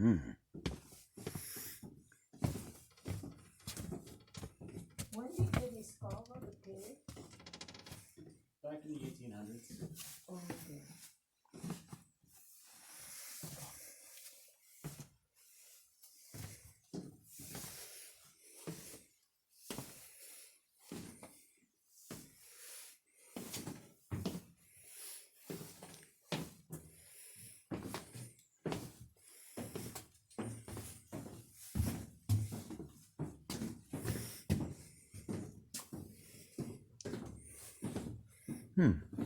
When did they discover the cave? Back in the 1800s. Oh, okay.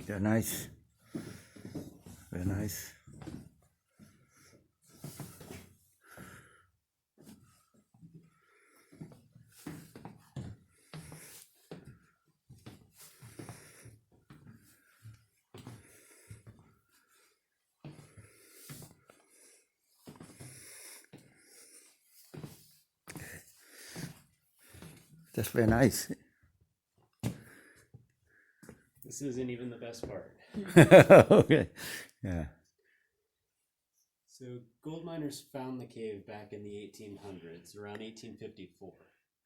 They're nice. Very nice. That's very nice. This isn't even the best part. Okay. Yeah. So gold miners found the cave back in the 1800s, around 1854.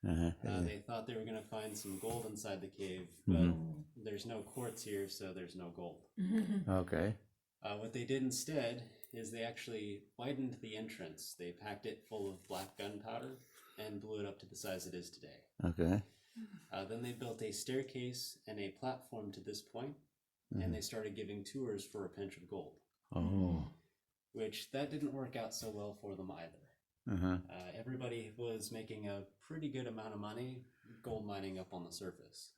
They thought they were going to find some gold inside the cave, but there's no quartz here, so there's no gold. Okay. What they did instead is they actually widened the entrance. They packed it full of black gunpowder and blew it up to the size it is today. Okay. Then they built a staircase and a platform to this point, and they started giving tours for a pinch of gold. Oh. Which that didn't work out so well for them either. Everybody was making a pretty good amount of money gold mining up on the surface.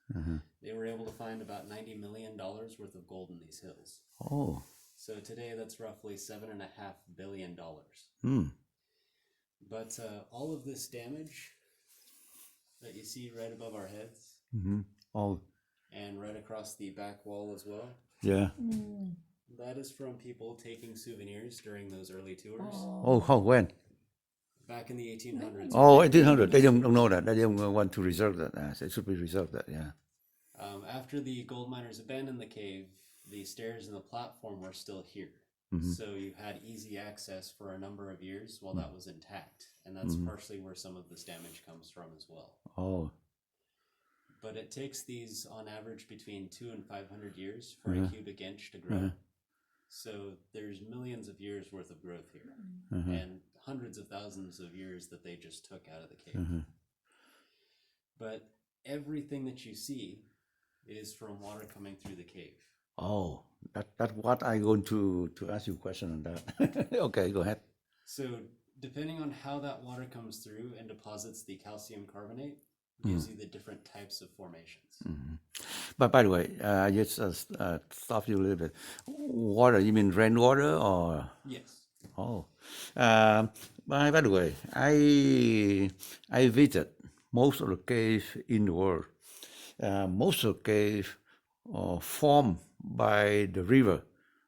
They were able to find about $90 million worth of gold in these hills. Oh. So today that's roughly $7.5 billion. But all of this damage that you see right above our heads Oh. and right across the back wall as well, Yeah. that is from people taking souvenirs during those early tours. Oh, how, when? Back in the 1800s. Oh, 1800. They don't know that. They don't want to reserve that. They should be reserved that, yeah. After the gold miners abandoned the cave, the stairs and the platform were still here. So you had easy access for a number of years while that was intact. And that's partially where some of this damage comes from as well. Oh. But it takes these on average between 200 and 500 years for a cubic inch to grow. So there's millions of years worth of growth here and hundreds of thousands of years that they just took out of the cave. But everything that you see is from water coming through the cave. Oh, that's what I going to ask you a question on that. Okay, go ahead. So depending on how that water comes through and deposits the calcium carbonate, gives you the different types of formations. But by the way, I just stop you a little bit. Water, you mean rainwater or? Yes. Oh. By the way, I visited most of the caves in the world. Most of the caves formed by the river.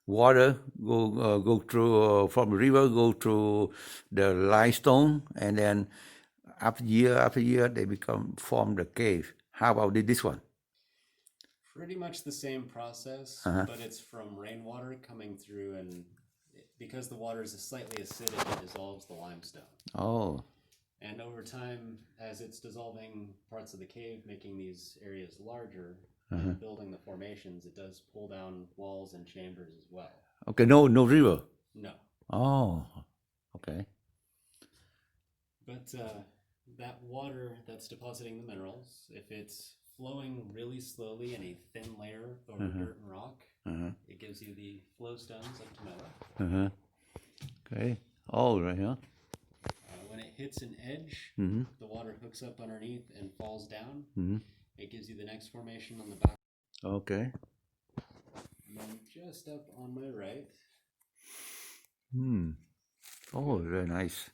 Water go through from the river, go through the limestone, and then after year they form the cave. How about this one? Pretty much the same process, but it's from rainwater coming through, and because the water is slightly acidic, it dissolves the limestone. Oh. And over time, as it's dissolving parts of the cave, making these areas larger, and building the formations, it does pull down walls and chambers as well. Okay, no river. No. Oh, okay. But that water that's depositing the minerals, if it's flowing really slowly in a thin layer over dirt and rock, it gives you the flow stones up to metal. Okay. Oh, right, huh? When it hits an edge, the water hooks up underneath and falls down. It gives you the next formation on the back. Okay. And then just up on my right. Oh, very nice.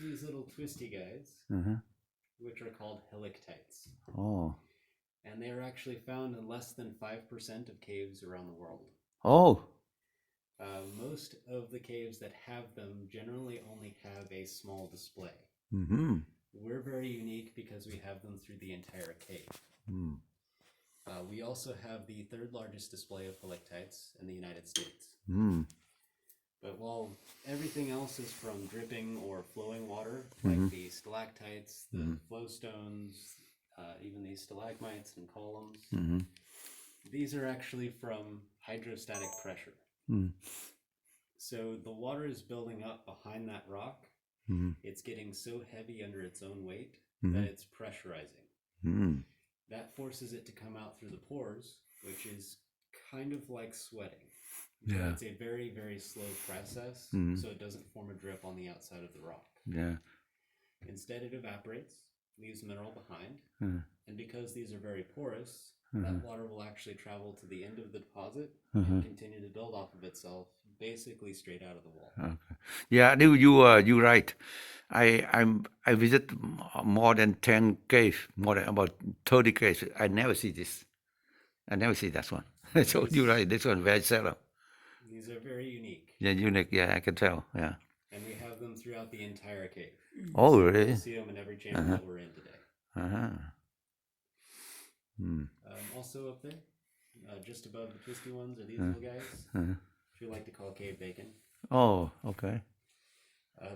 These little twisty guys, which are called helictites. Oh. And they are actually found in less than 5% of caves around the world. Oh. Most of the caves that have them generally only have a small display. We're very unique because we have them through the entire cave. We also have the third largest display of helictites in the United States. But while everything else is from dripping or flowing water, like the stalactites, the flow stones, even these stalagmites and columns, these are actually from hydrostatic pressure. So the water is building up behind that rock. It's getting so heavy under its own weight that it's pressurizing. That forces it to come out through the pores, which is kind of like sweating. Yeah. It's a very, very slow process, so it doesn't form a drip on the outside of the rock. Yeah. Instead, it evaporates, leaves mineral behind, and because these are very porous, that water will actually travel to the end of the deposit and continue to build off of itself, basically straight out of the wall. Okay. Yeah, you right. I visit more than 10 caves, more than about 30 caves. I never see this. I never see that one. So you're right. This one very seldom. These are very unique. Yeah, unique. Yeah, I can tell. Yeah. And we have them throughout the entire cave. Oh, So really? you'll see them in every chamber that we're in today. Also up there, just above the twisty ones, are these little guys, which we like to call cave bacon. Oh, okay.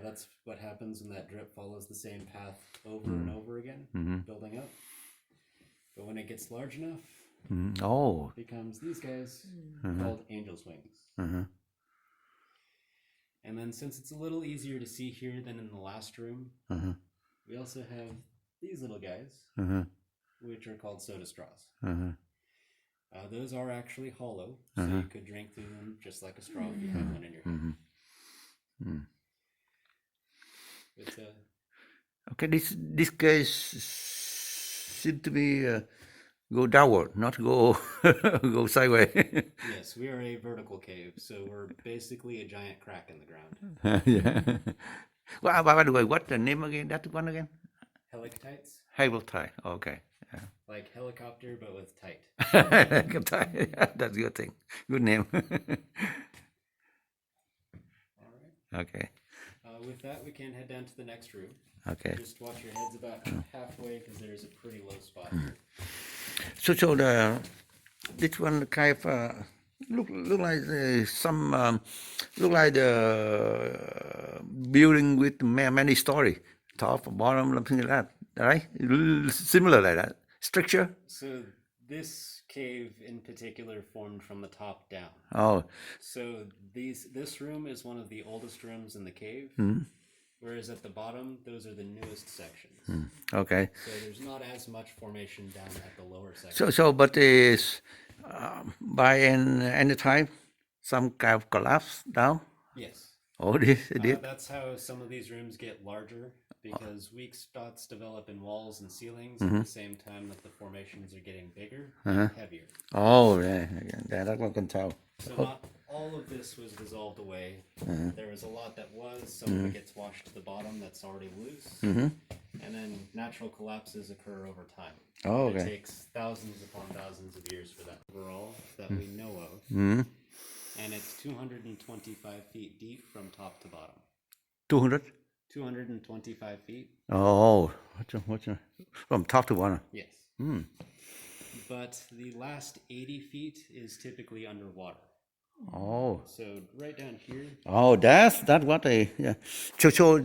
That's what happens when that drip follows the same path over and over again, building up. But when it gets large enough, Oh. it becomes these guys called angel's wings. And then since it's a little easier to see here than in the last room, we also have these little guys, which are called soda straws. Those are actually hollow, so you could drink through them just like a straw if you have one in your hand. It's Okay, this case seems to be go downward, not go go sideways. yes, we are a vertical cave, so we're basically a giant crack in the ground. Yeah. Well, by the way, what's the name again? That one again? Helictites, Haveltide. Okay. like helicopter but with tight. Helictide. Yeah, that's a good thing. Good name. All right. Okay. With that, we can head down to the next room. Okay. Just watch your heads about halfway because there's a pretty low spot here. So this one kind of look like some look like the building with many story, top, bottom, something like that, right? Similar like that structure. So this cave in particular formed from the top down. Oh. So this room is one of the oldest rooms in the cave, whereas at the bottom, those are the newest sections. Okay. So there's not as much formation down at the lower section. So but is by any time some kind of collapse down. Yes. Oh, it did. That's how some of these rooms get larger, because weak spots develop in walls and ceilings at the same time that the formations are getting bigger and heavier. Oh, yeah, that one can tell. So not all of this was dissolved away. There was a lot that was. Some of it gets washed to the bottom that's already loose. And then natural collapses occur over time. Oh, It okay. takes thousands upon thousands of years for that overall that we know of. And it's 225 feet deep from top to bottom. 200? 225 feet. Oh, what's from top to bottom? Yes. But the last 80 feet is typically underwater. Oh. So right down here. Oh, that's what they, yeah. So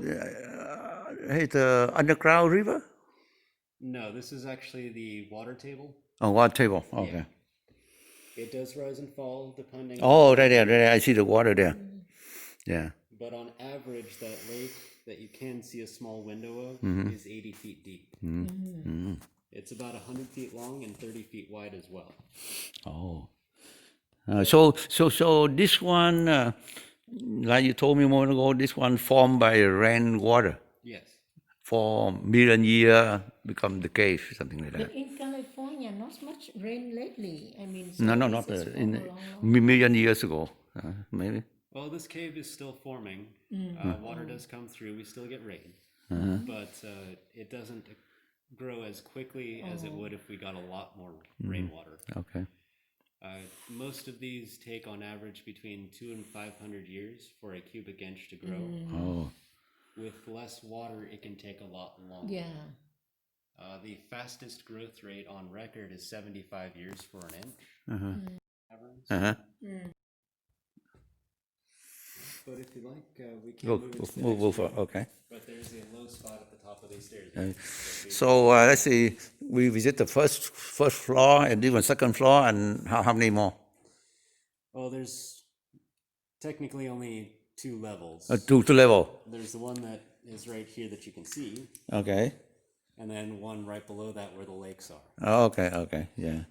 it's underground river? No, this is actually the water table. Oh, water table, okay. Yeah. It does rise and fall depending Oh, on... right there, I see the water there. Yeah. But on average, that lake that you can see a small window of is 80 feet deep. It's about 100 feet long and 30 feet wide as well. Oh. So this one, like you told me a moment ago, this one formed by rainwater. Yes. For million year become the cave, something like that. But in California, not much rain lately. I mean, No, some not places in for a long million years ago, maybe. Well, this cave is still forming. Water does come through. We still get rain. But it doesn't grow as quickly as it would if we got a lot more rainwater. Okay. Most of these take on average between 200 and 500 years for a cubic inch to grow. Oh. With less water, it can take a lot longer. Yeah. The fastest growth rate on record is 75 years for an inch. But But if you like, we can Go, move into the move next over. room. Okay. But there's a low spot at the top of these stairs. So let's see. We visit the first floor and even second floor, and how many more? Well, there's technically only 2 levels. Two level. There's the one that is right here that you can see, Okay. and then one right below that where the lakes are. Oh, okay. Okay. Yeah.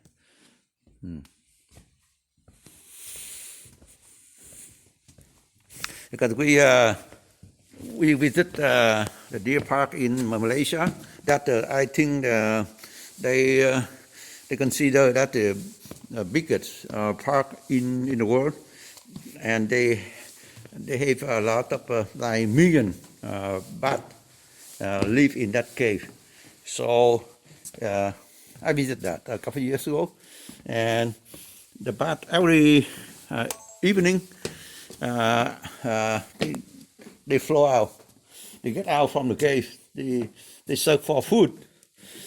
Because we visit the deer park in Malaysia. That I think they consider that the biggest park in the world, and they have a lot of like million bat live in that cave. So I visited that a couple of years ago, and the bat every evening they fly out. They get out from the cave. They search for food.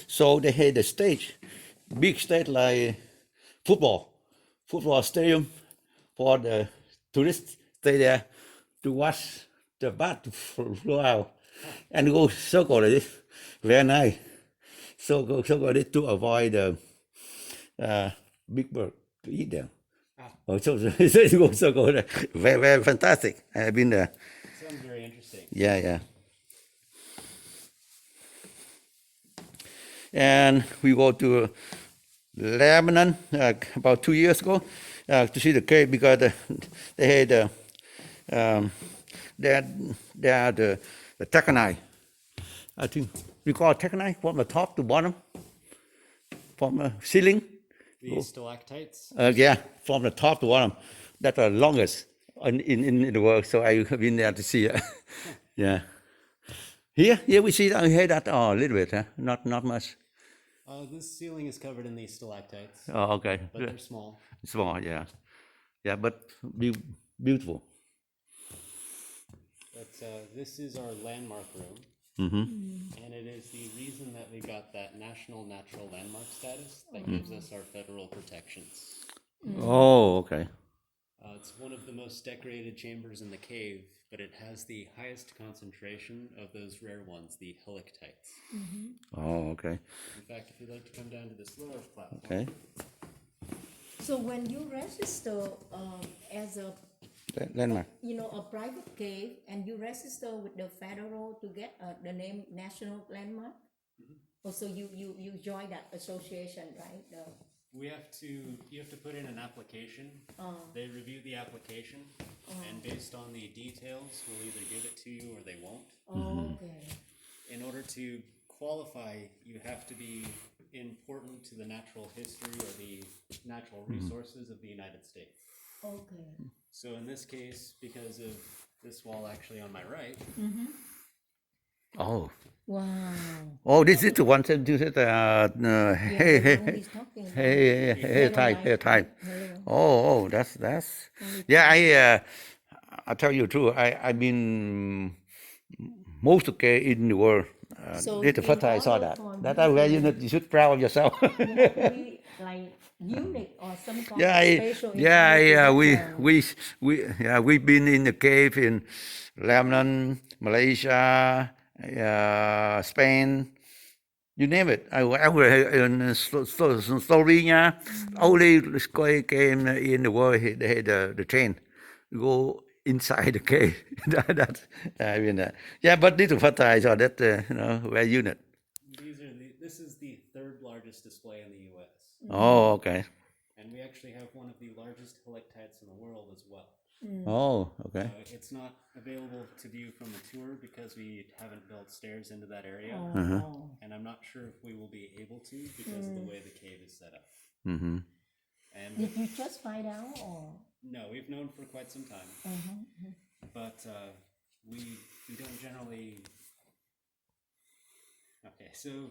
So they had a stage, big stage like football stadium for the tourists stay there to watch the bat fly out and go circle like this. Very nice. So go circle this to avoid the big bird to eat them. Oh, so go circle there. Very fantastic. I've been there. Sounds very interesting. Yeah. And we go to Lebanon about 2 years ago to see the cave because they had the taconite. I think we call it taconite from the top to bottom, from the ceiling. These stalactites? Yeah, from the top to bottom. That's the longest in the world. So I've been there to see it. Yeah. Here we see down here that a little bit, huh? Not much. This ceiling is covered in these stalactites, Oh, okay. but they're small. Small, yeah. Yeah, but beautiful. But this is our landmark room, and it is the reason that we got that National Natural Landmark status that gives us our federal protections. Oh, okay. It's one of the most decorated chambers in the cave, but it has the highest concentration of those rare ones, the helictites. Oh, okay. In fact, if you'd like to come down to this lower platform. Okay. So when you register as a Landmark. a private cave and you register with the federal to get the name National Landmark, also you join that association, right? You have to put in an application. They review the application, and based on the details, will either give it to you or they won't. Okay. In order to qualify, you have to be important to the natural history or the natural resources of the United States. Okay. So in this case, because of this wall actually on my right, Oh. Wow. Oh, this is the one that you said, hey, time. Oh, that's. Yeah, I tell you true. I've been most okay in the world. So This is the first time I saw that. That's where you should proud of yourself. You have to be like unique or some kind Yeah, of special. we've been in the cave in Lebanon, Malaysia, Spain, you name it. I in Slovenia, only came in the world. They had the train go inside the cave. But this is first time I saw that. Very unique. This is the third largest display in the U.S. Oh, okay. And we actually have one of the largest helictites in the world as well. Oh, okay. It's not available to view from the tour because we haven't built stairs into that area. And I'm not sure if we will be able to because of the way the cave is set up. And Did you just find out or? No, we've known for quite some time. But we don't generally... Okay, so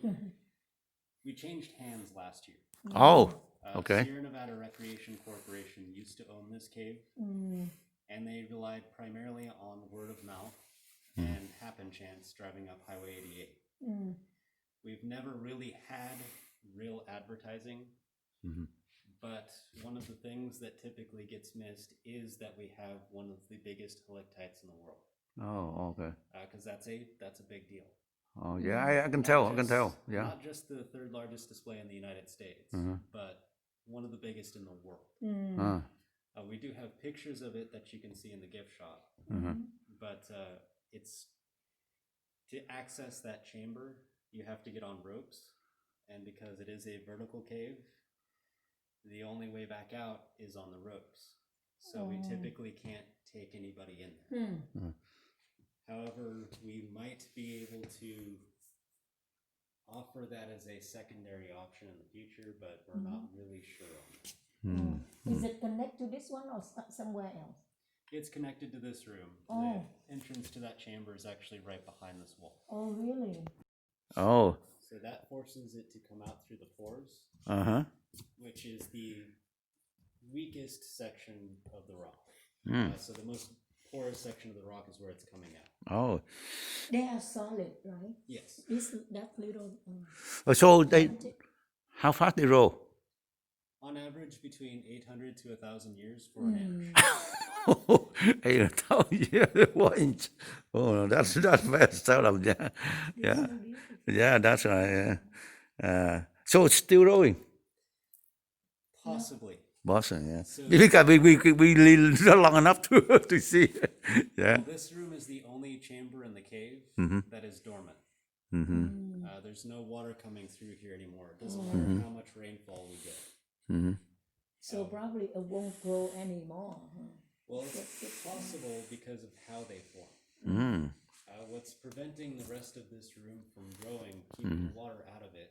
we changed hands last year. Oh, okay. Sierra Nevada Recreation Corporation used to own this cave, and they relied primarily on word of mouth and happen chance driving up Highway 88. We've never really had real advertising, But one of the things that typically gets missed is that we have one of the biggest stalactites in the world. Oh, okay. Because that's a big deal. Oh, yeah, I can Not tell. I can just- tell. Yeah. Not just the third largest display in the United States, but one of the biggest in the world. Uh, We do have pictures of it that you can see in the gift shop, but it's to access that chamber, you have to get on ropes, and because it is a vertical cave, the only way back out is on the ropes. So we typically can't take anybody in there. However, we might be able to offer that as a secondary option in the future, but we're not really sure on it. Is it connected to this one or somewhere else? It's connected to this room. Oh. The entrance to that chamber is actually right behind this wall. Oh, really? oh, So that forces it to come out through the pores, which is the weakest section of the rock. So the most porous section of the rock is where it's coming out. Oh. They are solid, right? Yes. That little. So how fast they roll? On average, between 800 to 1,000 years for an inch. 8,000 years, 1 inch. Oh, that's fast. Yeah, yeah, yeah. That's right. So it's still rolling. Possibly. Boston, yeah. So- Because we live not long enough to see. Yeah. Well, this room is the only chamber in the cave that is dormant. There's no water coming through here anymore. It doesn't matter how much rainfall we get. So probably it won't grow anymore. Huh? Well, it's possible because of how they form. What's preventing the rest of this room from growing, keeping the water out of it,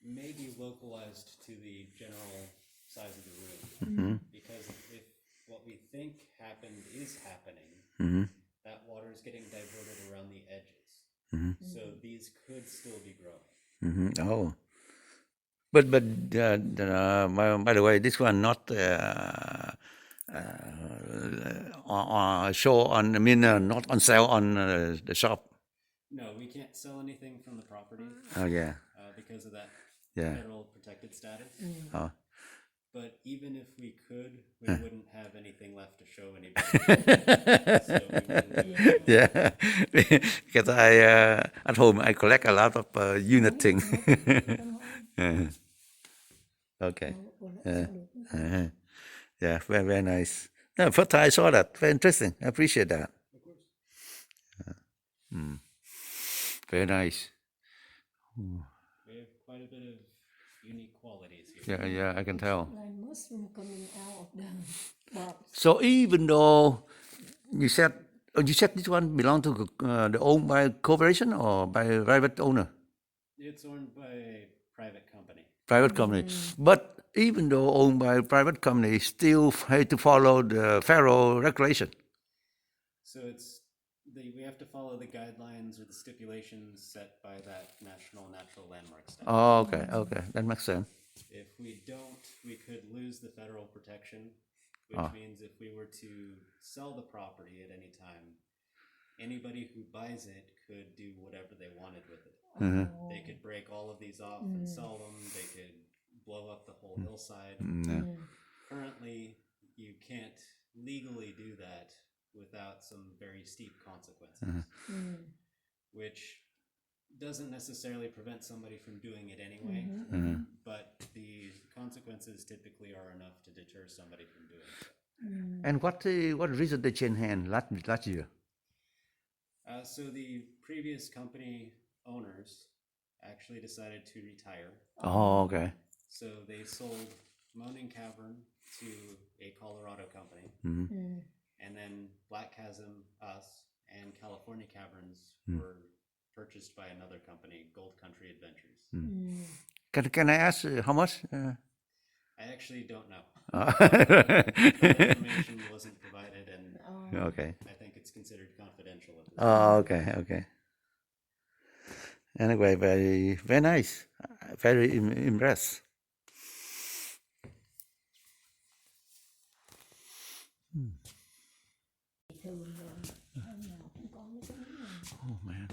may be localized to the general size of the room. Because if what we think happened is happening, that water is getting diverted around the edges. So these could still be growing. Oh. But by the way, this one not show on. I mean, not on sale on the shop. No, we can't sell anything from the property Oh yeah. because of that Yeah. federal protected status. Oh. But even if we could, we wouldn't have anything left to show anybody. So we wouldn't do it. Yeah, because at home I collect a lot of unit things. Okay. Yeah, very, very nice. No, first time I saw that, very interesting. I appreciate that. Of course. Very nice. We have quite a bit of unique qualities here. Yeah, yeah, I can tell. Like mushroom coming out of the box. So even though you said this one belong to the owned by corporation or by private owner? It's owned by a private company. Private company. But even though owned by a private company, still have to follow the federal regulation. So we have to follow the guidelines or the stipulations set by that National Natural Landmark status. Oh, okay, okay, that makes sense. If we don't, we could lose the federal protection, which means if we were to sell the property at any time, anybody who buys it could do whatever they wanted with it. They could break all of these off and sell them. They could blow up the whole hillside. Currently, you can't legally do that without some very steep consequences, which doesn't necessarily prevent somebody from doing it anyway, but the consequences typically are enough to deter somebody from doing so. And what reason they changed hand last year? So the previous company owners actually decided to retire. Oh, okay. So they sold Moaning Cavern to a Colorado company. And then Black Chasm, us, and California Caverns were purchased by another company, Gold Country Adventures. Can I ask how much? I actually don't know. That information wasn't provided, and Okay. I think it's considered confidential at this Oh, okay, okay. Anyway, very, very nice. Very impressed. Oh man,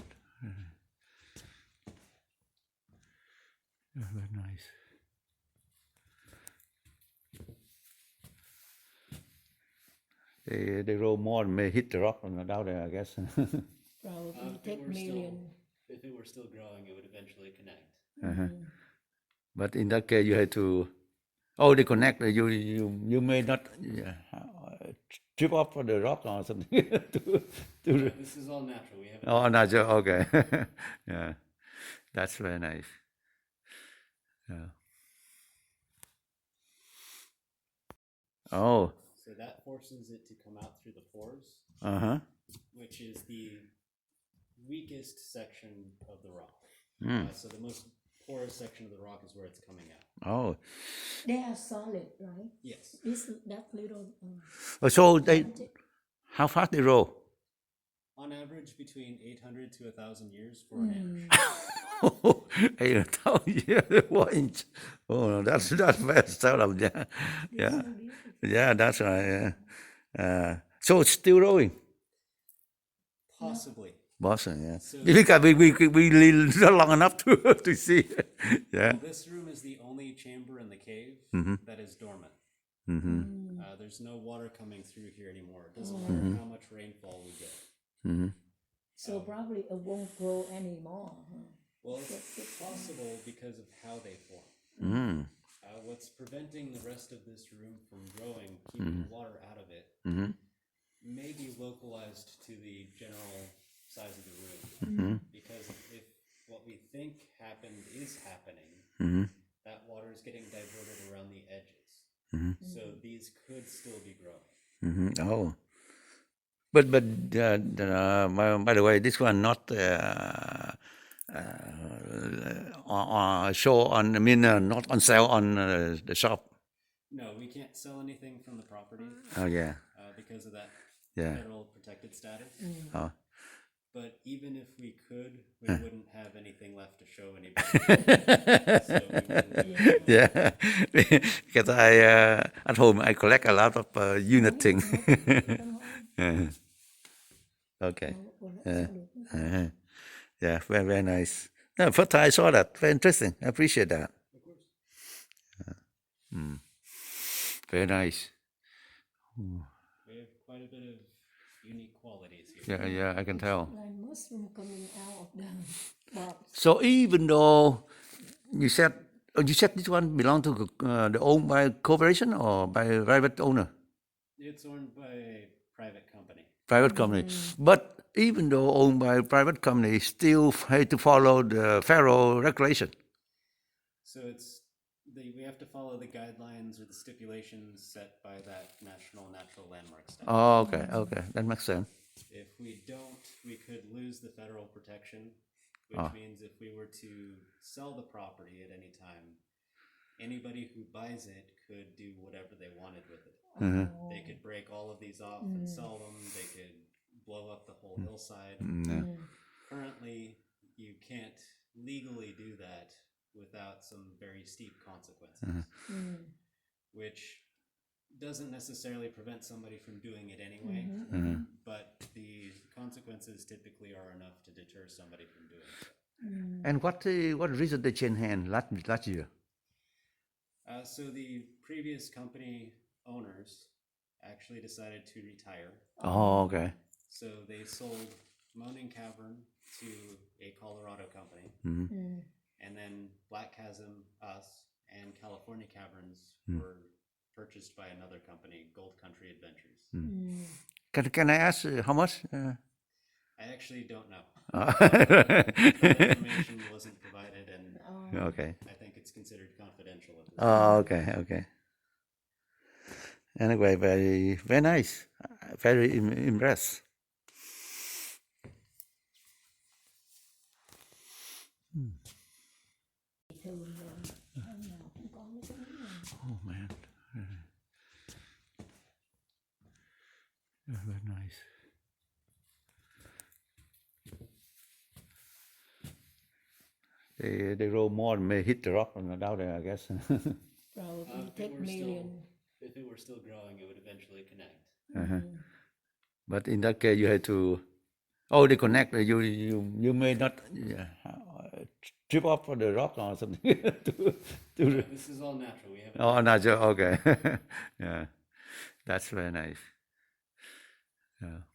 very nice. they roll more and may hit the rock on down there, I guess. Probably If it take were still, million. if it were still growing, it would eventually connect. But in that case, you have to. Oh, they connect. You may not trip off the rock or something. Yeah, this is all natural. We haven't. Oh, natural. Okay. Yeah, that's very nice. Yeah. Oh. So that forces it to come out through the pores, Uh-huh. which is the weakest section of the rock. So the most porous section of the rock is where it's coming out. Oh. They are solid, right? Yes. That little. So how fast they roll? On average, between 800 to 1,000 years for an inch. 8,000 years, 1 inch. Oh, that's very seldom. Yeah, that's right. Yeah. So it's still rolling. Possibly. Boston, yeah. So- Because we live not long enough to see. Yeah. Well, this room is the only chamber in the cave that is dormant. There's no water coming through here anymore. It doesn't matter how much rainfall we get. So probably it won't grow anymore. Well, it's possible because of how they form. What's preventing the rest of this room from growing, keeping water out of it, may be localized to the general size of the room. Because if what we think happened is happening, that water is getting diverted around the edges. So these could still be growing. Oh. But by the way, this one not show on. I mean, not on sale on the shop. No, we can't sell anything from the property Oh yeah. because of that Yeah. federal protected status. Oh. But even if we could, we wouldn't have anything left to show anybody. So we wouldn't do it. Yeah, because at home I collect a lot of unit things. Yeah. Okay. Yeah, very, very nice. No, first time I saw that, very interesting. I appreciate that. Of course. Very nice. We have quite a bit of unique qualities here. Yeah, I can tell. Like mushroom coming out of the box. So even though you said this one belong to the owned by corporation or by private owner? It's owned by a private company. Private company. But even though owned by a private company, still have to follow the federal regulation. So we have to follow the guidelines or the stipulations set by that National Natural Landmark status. Oh, okay, that makes sense. If we don't, we could lose the federal protection, which means if we were to sell the property at any time, anybody who buys it could do whatever they wanted with it. They could break all of these off and sell them. They could blow up the whole hillside. Currently, you can't legally do that without some very steep consequences, which doesn't necessarily prevent somebody from doing it anyway, but the consequences typically are enough to deter somebody from doing it. And what reason they changed hand last year? So the previous company owners actually decided to retire. Oh, okay. So they sold Moaning Cavern to a Colorado company, and then Black Chasm, us, and California Caverns were purchased by another company, Gold Country Adventures. Can I ask how much? I actually don't know. That information wasn't provided, and Okay. I think it's considered confidential at this Oh, okay. Anyway, very, very nice. Very impressed. Thường rồi, hôm nào cũng có mấy cái này. Oh man, very nice. They roll more and may hit the rock on down there, I guess. Probably if it take were million. If it were still growing, it would eventually connect. But in that case, you have to. Oh, they connect. You may not trip off on the rock or something. This is all natural. We haven't. Oh, natural. Okay. Yeah, that's very nice. Yeah.